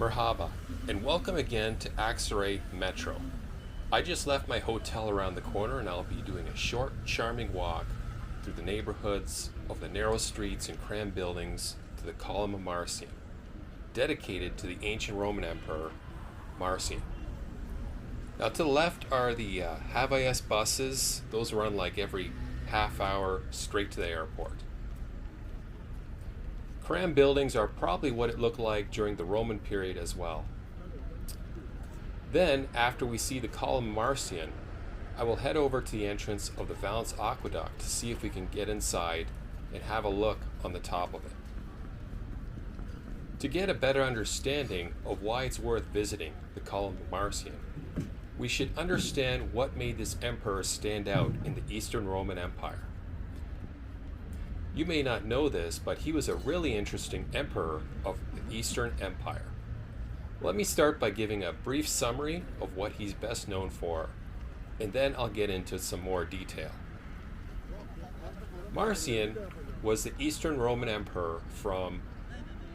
Merhaba, and welcome again to Axaray Metro. I just left my hotel around the corner and I'll be doing a short, charming walk through the neighborhoods of the narrow streets and crammed buildings to the Column of Marcian, dedicated to the ancient Roman Emperor Marcian. Now to the left are the Havayas buses. Those run like every half hour straight to the airport. Cram buildings are probably what it looked like during the Roman period as well. Then, after we see the Column Marcian, I will head over to the entrance of the Valens Aqueduct to see if we can get inside and have a look on the top of it. To get a better understanding of why it's worth visiting the Column Marcian, we should understand what made this emperor stand out in the Eastern Roman Empire. You may not know this, but he was a really interesting emperor of the Eastern Empire. Let me start by giving a brief summary of what he's best known for, and then I'll get into some more detail. Marcian was the Eastern Roman Emperor from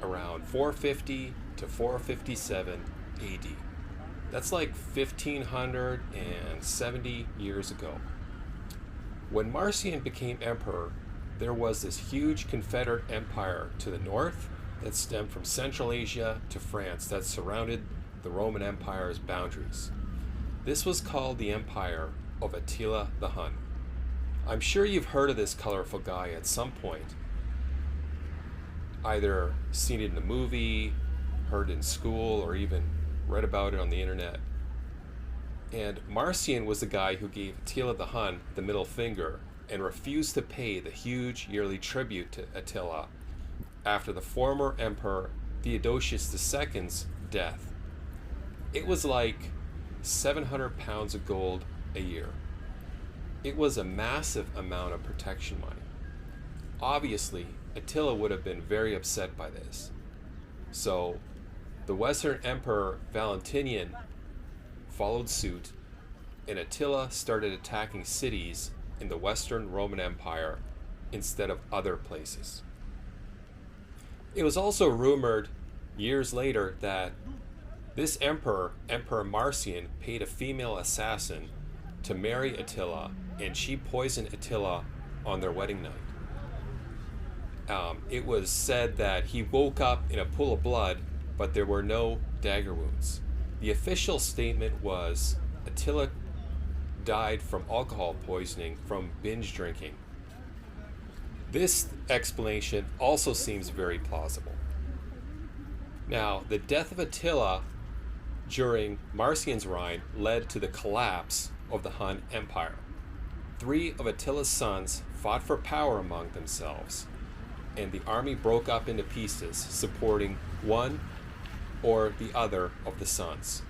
around 450 to 457 AD. That's like 1570 years ago. When Marcian became emperor, there was this huge Confederate empire to the north that stemmed from Central Asia to France that surrounded the Roman Empire's boundaries. This was called the Empire of Attila the Hun. I'm sure you've heard of this colorful guy at some point, either seen it in a movie, heard it in school, or even read about it on the internet. And Marcian was the guy who gave Attila the Hun the middle finger and refused to pay the huge yearly tribute to Attila after the former Emperor Theodosius II's death. It was like 700 pounds of gold a year. It was a massive amount of protection money. Obviously, Attila would have been very upset by this. So, the Western Emperor Valentinian followed suit, and Attila started attacking cities in the Western Roman Empire instead of other places. It was also rumored years later that this emperor, Emperor Marcian, paid a female assassin to marry Attila, and she poisoned Attila on their wedding night. It was said that he woke up in a pool of blood, but there were no dagger wounds. The official statement was Attila died from alcohol poisoning from binge drinking. This explanation also seems very plausible. Now, the death of Attila during Marcian's reign led to the collapse of the Hun Empire. 3 of Attila's sons fought for power among themselves, and the army broke up into pieces, supporting one or the other of the sons.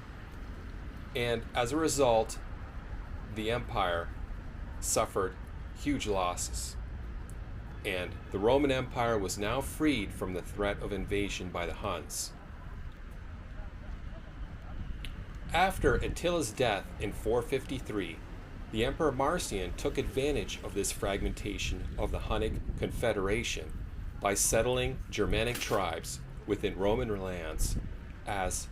And as a result, the empire suffered huge losses, and the Roman Empire was now freed from the threat of invasion by the Huns. After Attila's death in 453, the Emperor Marcian took advantage of this fragmentation of the Hunnic Confederation by settling Germanic tribes within Roman lands as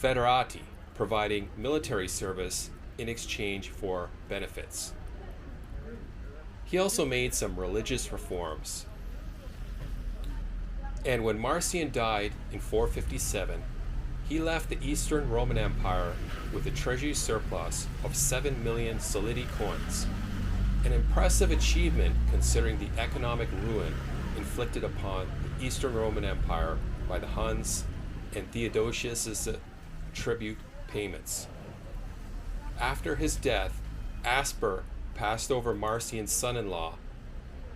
foederati, providing military service in exchange for benefits. He also made some religious reforms. And when Marcian died in 457, he left the Eastern Roman Empire with a treasury surplus of 7 million solidi coins, an impressive achievement considering the economic ruin inflicted upon the Eastern Roman Empire by the Huns and Theodosius' tribute payments. After his death, Asper passed over Marcian's son-in-law,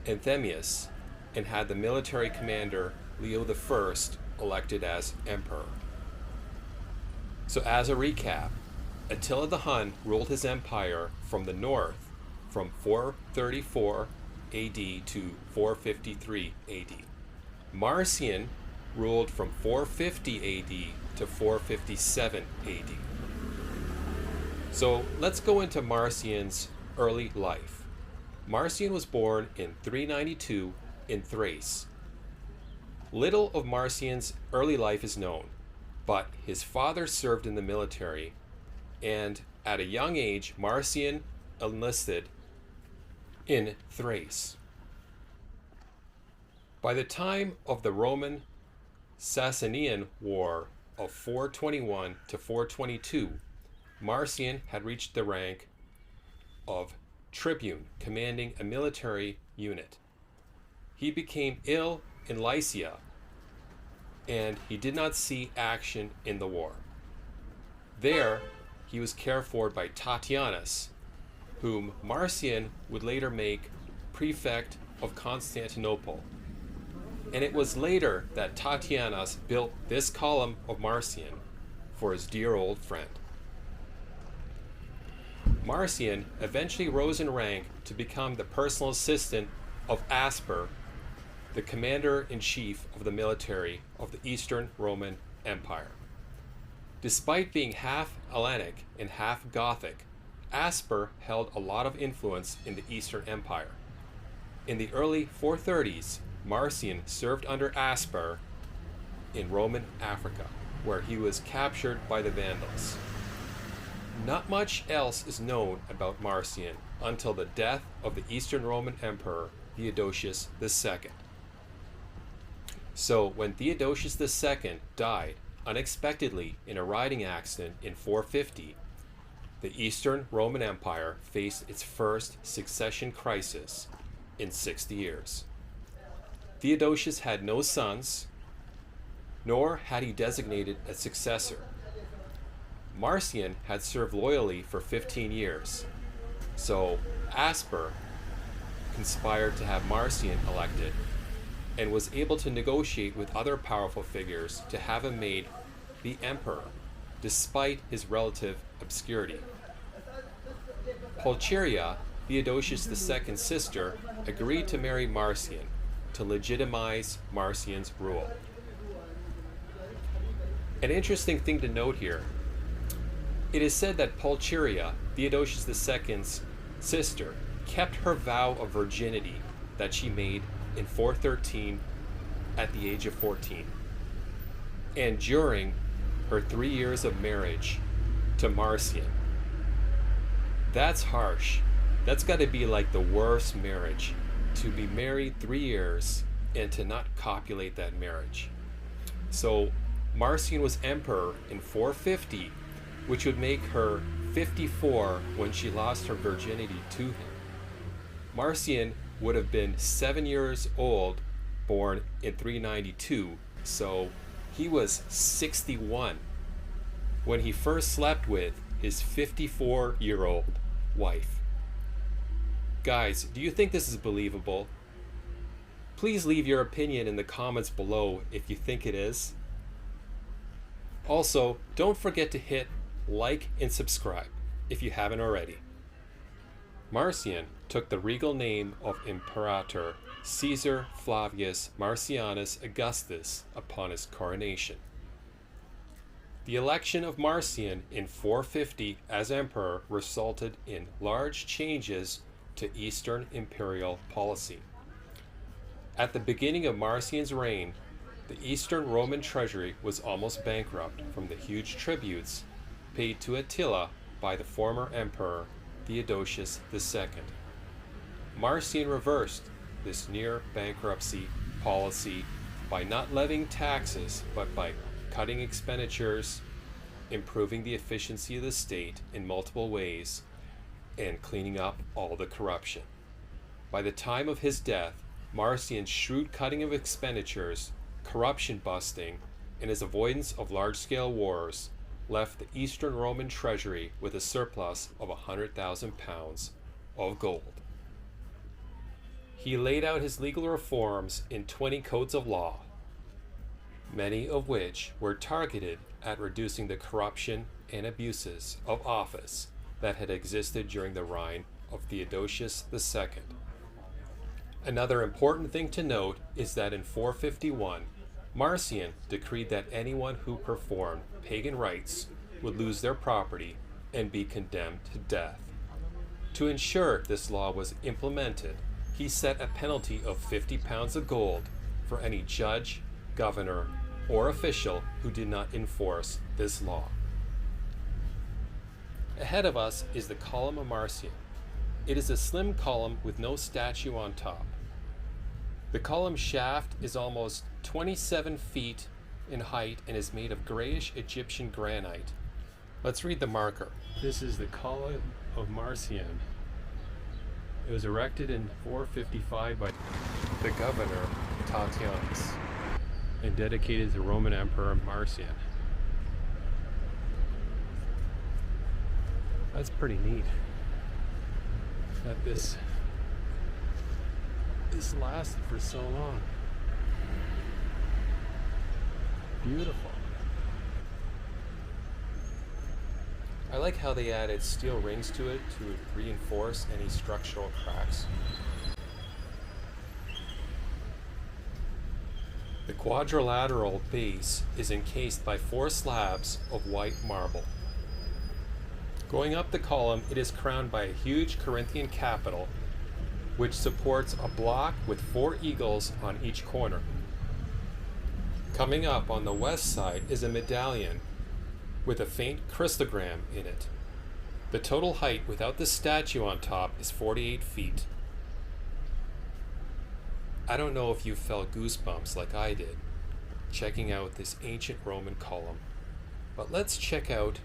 Anthemius, and had the military commander Leo I elected as emperor. So as a recap, Attila the Hun ruled his empire from the north from 434 AD to 453 AD. Marcian ruled from 450 AD to 457 AD. So let's go into Marcian's early life. Marcian was born in 392 in Thrace. Little of Marcian's early life is known, but his father served in the military, and at a young age, Marcian enlisted in Thrace. By the time of the Roman Sasanian War of 421 to 422, Marcian had reached the rank of tribune, commanding a military unit. He became ill in Lycia, and he did not see action in the war. There, he was cared for by Tatianus, whom Marcian would later make prefect of Constantinople. And it was later that Tatianus built this column of Marcian for his dear old friend. Marcian eventually rose in rank to become the personal assistant of Asper, the commander-in-chief of the military of the Eastern Roman Empire. Despite being half Hellenic and half Gothic, Asper held a lot of influence in the Eastern Empire. In the early 430s, Marcian served under Asper in Roman Africa, where he was captured by the Vandals. Not much else is known about Marcian until the death of the Eastern Roman Emperor Theodosius II. So when Theodosius II died unexpectedly in a riding accident in 450, the Eastern Roman Empire faced its first succession crisis in 60 years. Theodosius had no sons, nor had he designated a successor. Marcian had served loyally for 15 years, so Asper conspired to have Marcian elected and was able to negotiate with other powerful figures to have him made the emperor, despite his relative obscurity. Pulcheria, Theodosius II's sister, agreed to marry Marcian to legitimize Marcian's rule. An interesting thing to note here, it is said that Pulcheria, Theodosius II's sister, kept her vow of virginity that she made in 413 at the age of 14, and during her 3 years of marriage to Marcian. That's harsh. That's got to be like the worst marriage, to be married 3 years and to not copulate that marriage. So Marcian was emperor in 450, which would make her 54 when she lost her virginity to him. Marcian would have been 7 years old, born in 392, so he was 61 when he first slept with his 54-year-old wife. Guys, do you think this is believable? Please leave your opinion in the comments below if you think it is. Also, don't forget to hit like and subscribe if you haven't already. Marcian took the regal name of Imperator Caesar Flavius Marcianus Augustus upon his coronation. The election of Marcian in 450 as emperor resulted in large changes to Eastern imperial policy. At the beginning of Marcian's reign, the Eastern Roman treasury was almost bankrupt from the huge tributes paid to Attila by the former emperor Theodosius II. Marcian reversed this near bankruptcy policy by not levying taxes, but by cutting expenditures, improving the efficiency of the state in multiple ways, and cleaning up all the corruption. By the time of his death, Marcian's shrewd cutting of expenditures, corruption busting, and his avoidance of large-scale wars left the Eastern Roman treasury with a surplus of 100,000 pounds of gold. He laid out his legal reforms in 20 codes of law, many of which were targeted at reducing the corruption and abuses of office that had existed during the reign of Theodosius II. Another important thing to note is that in 451, Marcian decreed that anyone who performed pagan rites would lose their property and be condemned to death. To ensure this law was implemented, he set a penalty of 50 pounds of gold for any judge, governor, or official who did not enforce this law. Ahead of us is the Column of Marcian. It is a slim column with no statue on top. The column shaft is almost 27 feet in height and is made of grayish Egyptian granite. Let's read the marker. This is the Column of Marcian. It was erected in 455 by the governor Tatianus and dedicated to Roman Emperor Marcian. That's pretty neat that this lasted for so long. Beautiful. I like how they added steel rings to it to reinforce any structural cracks. The quadrilateral base is encased by 4 slabs of white marble. Going up the column, it is crowned by a huge Corinthian capital, which supports a block with 4 eagles on each corner. Coming up on the west side is a medallion with a faint cryptogram in it. The total height without the statue on top is 48 feet. I don't know if you felt goosebumps like I did checking out this ancient Roman column, but let's check out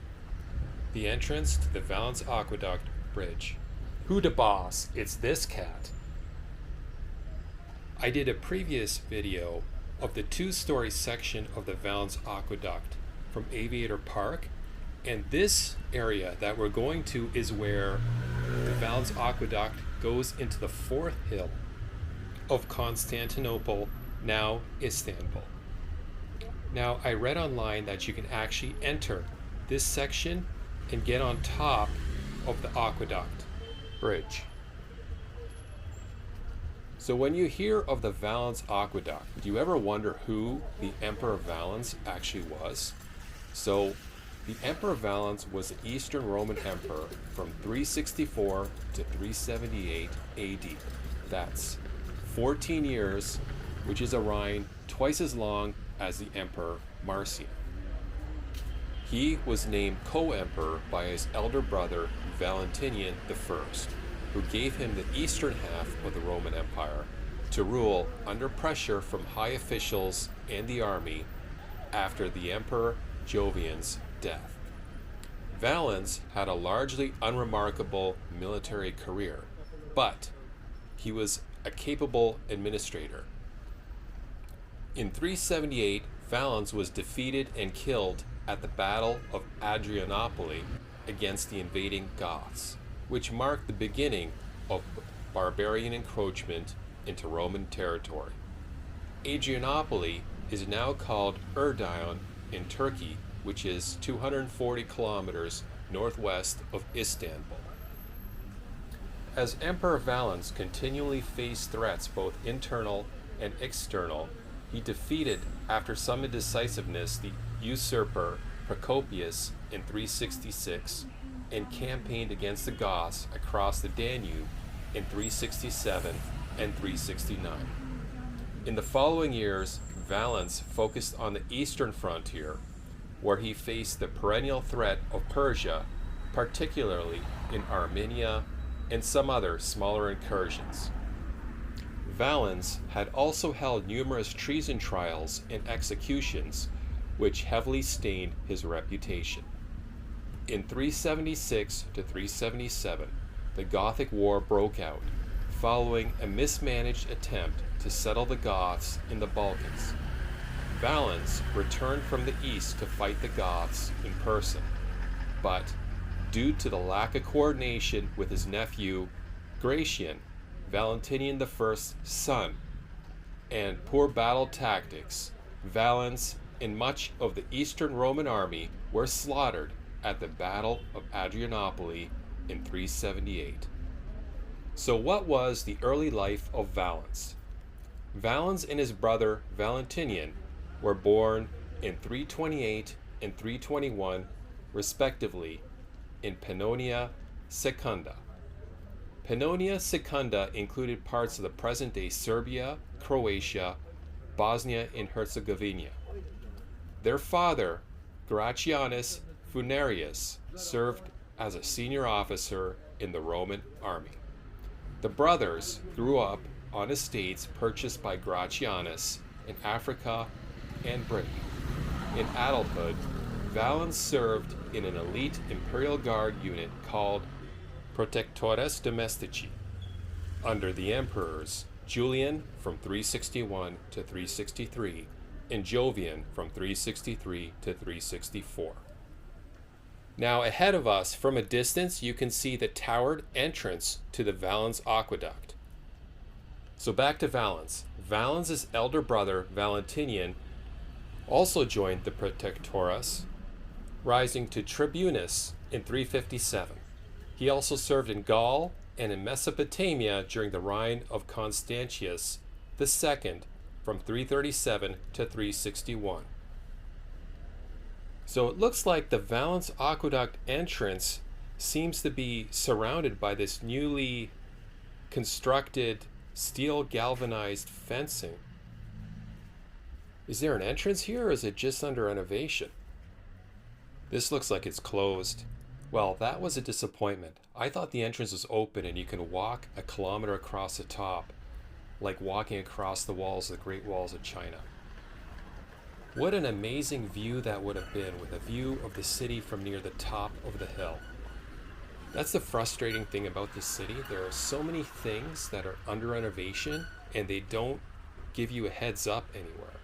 the entrance to the Valens Aqueduct bridge. Who da boss? It's this cat. I did a previous video of the 2-story section of the Valens Aqueduct from Aviator Park, and this area that we're going to is where the Valens Aqueduct goes into the 4th hill of Constantinople, now Istanbul. Now, I read online that you can actually enter this section and get on top of the aqueduct bridge. So when you hear of the Valens Aqueduct, do you ever wonder who the Emperor Valens actually was? So the Emperor Valens was an Eastern Roman emperor from 364 to 378 AD. That's 14 years, which is a reign twice as long as the Emperor Marcian. He was named co-emperor by his elder brother Valentinian I, who gave him the eastern half of the Roman Empire to rule under pressure from high officials and the army after the Emperor Jovian's death. Valens had a largely unremarkable military career, but he was a capable administrator. In 378, Valens was defeated and killed at the Battle of Adrianople against the invading Goths, which marked the beginning of barbarian encroachment into Roman territory. Adrianople is now called Erdogan in Turkey, which is 240 kilometers northwest of Istanbul. As Emperor Valens continually faced threats both internal and external, he defeated, after some indecisiveness, the usurper Procopius in 366 and campaigned against the Goths across the Danube in 367 and 369. In the following years, Valens focused on the eastern frontier, where he faced the perennial threat of Persia, particularly in Armenia and some other smaller incursions. Valens had also held numerous treason trials and executions, which heavily stained his reputation. In 376 to 377, the Gothic War broke out, following a mismanaged attempt to settle the Goths in the Balkans. Valens returned from the east to fight the Goths in person, but due to the lack of coordination with his nephew Gratian, Valentinian I's son, and poor battle tactics, Valens and much of the Eastern Roman army were slaughtered at the Battle of Adrianople in 378. So what was the early life of Valens? Valens and his brother Valentinian were born in 328 and 321, respectively, in Pannonia Secunda. Pannonia Secunda included parts of the present-day Serbia, Croatia, Bosnia and Herzegovina. Their father, Gratianus Funarius, served as a senior officer in the Roman army. The brothers grew up on estates purchased by Gratianus in Africa and Britain. In adulthood, Valens served in an elite imperial guard unit called Protectores Domestici under the emperors Julian from 361 to 363 and Jovian from 363 to 364. Now ahead of us, from a distance, you can see the towered entrance to the Valens Aqueduct. So back to Valens. Valens' elder brother, Valentinian, also joined the Protectorus, rising to tribunus in 357. He also served in Gaul and in Mesopotamia during the reign of Constantius II from 337 to 361. So it looks like the Valens Aqueduct entrance seems to be surrounded by this newly constructed steel galvanized fencing. Is there an entrance here, or is it just under renovation? This looks like it's closed. Well, that was a disappointment. I thought the entrance was open and you can walk a kilometer across the top, like walking across the walls of the Great Walls of China. What an amazing view that would have been, with a view of the city from near the top of the hill. That's the frustrating thing about this city. There are so many things that are under renovation and they don't give you a heads up anywhere.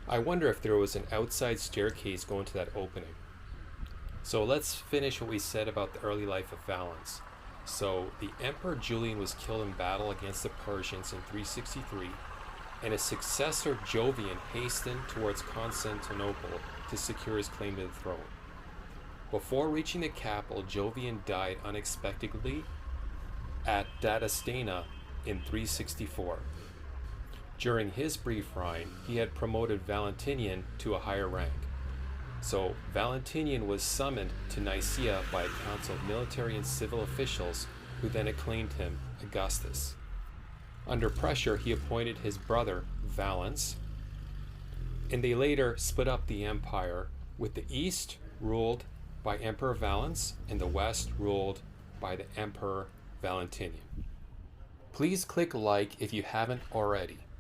I wonder if there was an outside staircase going to that opening. So let's finish what we said about the early life of Valens. So the Emperor Julian was killed in battle against the Persians in 363, and his successor Jovian hastened towards Constantinople to secure his claim to the throne. Before reaching the capital, Jovian died unexpectedly at Dadastana in 364. During his brief reign, he had promoted Valentinian to a higher rank. So Valentinian was summoned to Nicaea by a council of military and civil officials, who then acclaimed him Augustus. Under pressure, he appointed his brother Valens, and they later split up the empire, with the east ruled by Emperor Valens and the west ruled by the Emperor Valentinian. Please click like if you haven't already.